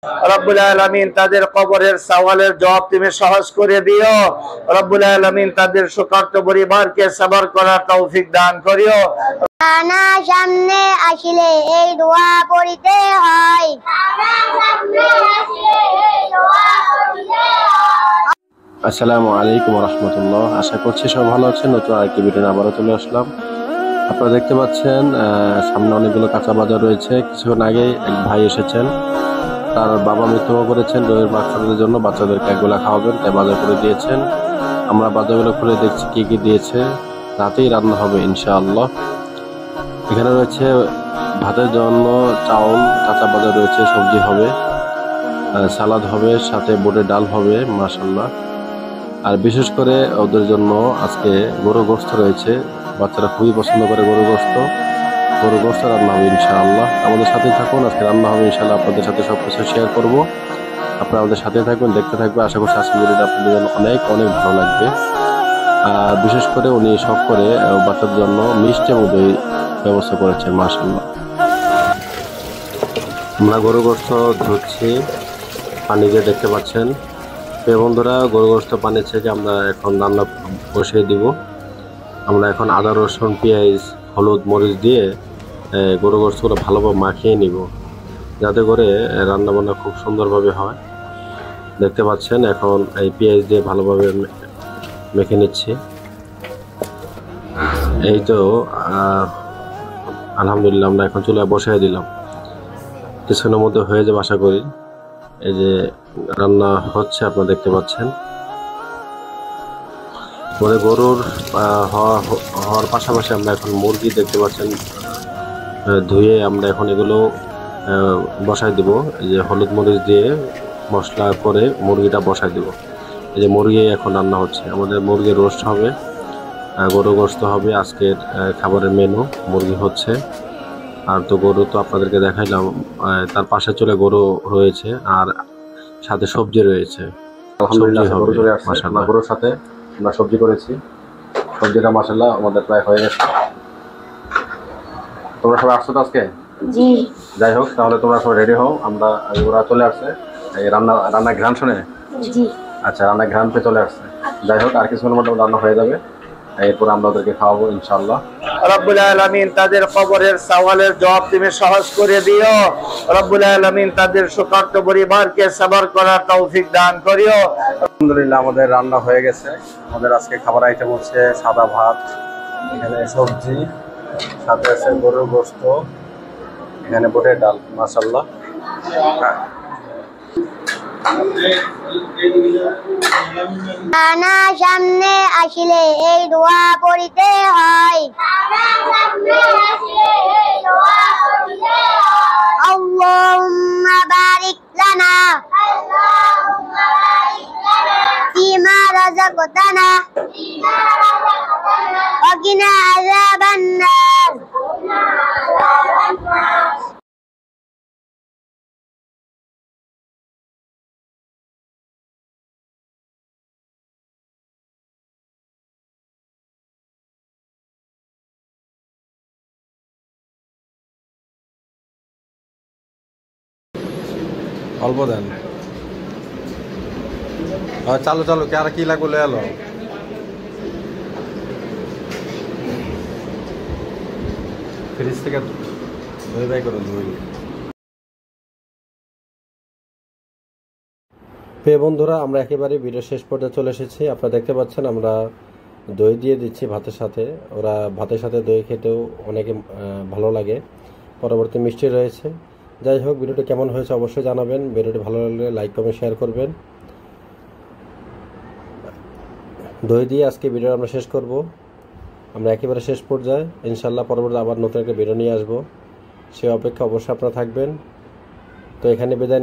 রব্বুল আলামিন তাদের কবরের সওয়ালের জবাব তুমি সহজ করে দিও। রব্বুল আলামিন তাদের শোকার্ত পরিবারকে সবর করার তৌফিক দান করিও। আনা সামনে আসলে এই দোয়া পড়িতে হয়। আসসালামু আলাইকুম ওয়া রাহমাতুল্লাহ। আশা করছি সব ভালো আছেন। নতুন আরেকটি ভিডিও নিয়ে আবারও চলে আসলাম। আপনারা দেখতে পাচ্ছেন সামনে অনেকগুলো কাঁচা বাজার রয়েছে। কিছুক্ষণ আগে এক ভাই এসেছেন, তার বাবা মৃত্যুবরণ করেছেন। দইয়ের বাচ্চাদের জন্য বাচ্চাদেরকে একগুলা খাওয়াবেন, তাই বাজার করে দিয়েছেন। আমরা বাজারগুলো খুলে দেখছি কি কি দিয়েছে। রাতেই রান্না হবে ইনশাআল্লাহ। এখানে রয়েছে ভাতের জন্য চাউল, কাঁচা বাজার রয়েছে, সবজি হবে, সালাদ হবে, সাথে বুটের ডাল হবে মাশাআল্লাহ। আর বিশেষ করে ওদের জন্য আজকে গরু গোশত রয়েছে। বাচ্চারা খুবই পছন্দ করে গরু গোশত রান্না হবে ইনশাআল্লাহ। আমাদের সাথে থাকুন, আজকে রান্না হবে ইনশাআল্লাহ। আপনাদের সাথে সবকিছু শেয়ার করব, আপনারা আমাদের সাথে থাকবেন, দেখতে থাকবেন। আশা করছি আজকের ভিডিওটা আপনাদের জন্য অনেক অনেক ভালো লাগবে। আর বিশেষ করে উনি শখ করে বাচ্চাদের জন্য মিষ্টি এবং দই ব্যবস্থা করেছেন মাশাআল্লাহ। আমরা গরু গোশত ধুচ্ছি, পানি দিয়ে দেখতে পাচ্ছেন। বন্ধুরা, গরু গোশত পানি থেকে আমরা এখন রান্না বসিয়ে দিব। আমরা এখন আদা, রসুন, পেঁয়াজ, হলুদ, মরিচ দিয়ে গরু গোশতগুলো ভালোভাবে মাখিয়ে নিব, যাতে করে রান্না বান্না খুব সুন্দরভাবে হয়। দেখতে পাচ্ছেন এখন এই পেঁয়াজ দিয়ে ভালোভাবে মেখে নিচ্ছি। এই তো আলহামদুলিল্লাহ আমরা এখন চুলায় বসিয়ে দিলাম। কিছুক্ষণের মধ্যে হয়ে যাবে আশা করি। এই যে রান্না হচ্ছে, আপনারা দেখতে পাচ্ছেন। আমাদের গরুর হওয়ার পাশাপাশি আমরা এখন মুরগি দেখতে পাচ্ছেন ধুয়ে আমরা এখন এগুলো বসাই দিব। এই যে হলুদ মরিচ দিয়ে মশলা করে মুরগিটা বসাই দিব। এই যে মুরগি এখন রান্না হচ্ছে। আমাদের মুরগির রোস্ট হবে, গরু গোশত হবে। আজকের খাবারের মেনু মুরগি হচ্ছে। আর তো গরু তো আপনাদেরকে দেখাইলাম, তার পাশে চলে গরু রয়েছে আর সাথে সবজি রয়েছে। গরুর সাথে আমরা সবজি করেছি। সবজিটা মাশাআল্লাহ আমাদের প্রায় হয়ে গেছে। তোমরা সবাই আসছো তো আজকে? জি। যাই হোক, তাহলে তোমরা সবাই রেডি হও। ওরা চলে আসছে। এই রান্নার ঘ্রাণ শুনে? জি। আচ্ছা, রান্নার ঘ্রাণ পেয়ে চলে আসছে। যাই হোক, আর কিছুক্ষণের মধ্যে রান্না হয়ে যাবে। এরপর আমরা ওদেরকে খাওয়াবো ইনশাআল্লাহ। রব্বুল আলামিন তাদের কবরের সওয়ালের জবাব তুমি সহজ করে দিও। রব্বুল আলামিন তাদের শোকার্ত পরিবারকে সবর করার তৌফিক দান করিও। আলহামদুলিল্লাহ আমাদের রান্না হয়ে গেছে। আমাদের আজকে খাবার আইটেম হচ্ছে সাদা ভাত, এখানে সবজি, সাথে আছে গরুর গোশত, এখানে বুটের ডাল মাশাআল্লাহ। আনা সামনে আসলে এই দোয়া পড়িতে হয়। আল্লাহুম্মা বারিক লানা ফিমা রাযাকতানা ওয়া কিনা আযাবান নার। অল্প দেন। চালো চালো, কে আর কি লাগবে লয়ে এলো। ফ্রিজ থেকে দই বাই করো দই। প্রিয় বন্ধুরা, আমরা একেবারে ভিডিও শেষ পর্যায়ে চলে এসেছি। আপনারা দেখতে পাচ্ছেন আমরা দই দিয়ে দিচ্ছি ভাতের সাথে। ওরা ভাতের সাথে দই খেতেও অনেকে ভালো লাগে। পরবর্তী মিষ্টি রয়েছে। যাই হোক, ভিডিওটি কেমন হয়েছে অবশ্যই জানাবেন। ভিডিওটি ভালো লাগলে লাইক কমেন্ট শেয়ার করবেন। দই দিয়ে আজকে ভিডিও আমরা শেষ করব। আমরা একেবারে শেষ পর্যায়ে ইনশাআল্লাহ পরবর্তী আবার নতুন একটা ভিডিও নিয়ে আসবো। সে অপেক্ষা অবশ্যই আপনারা থাকবেন। তো এখানে বিদায়।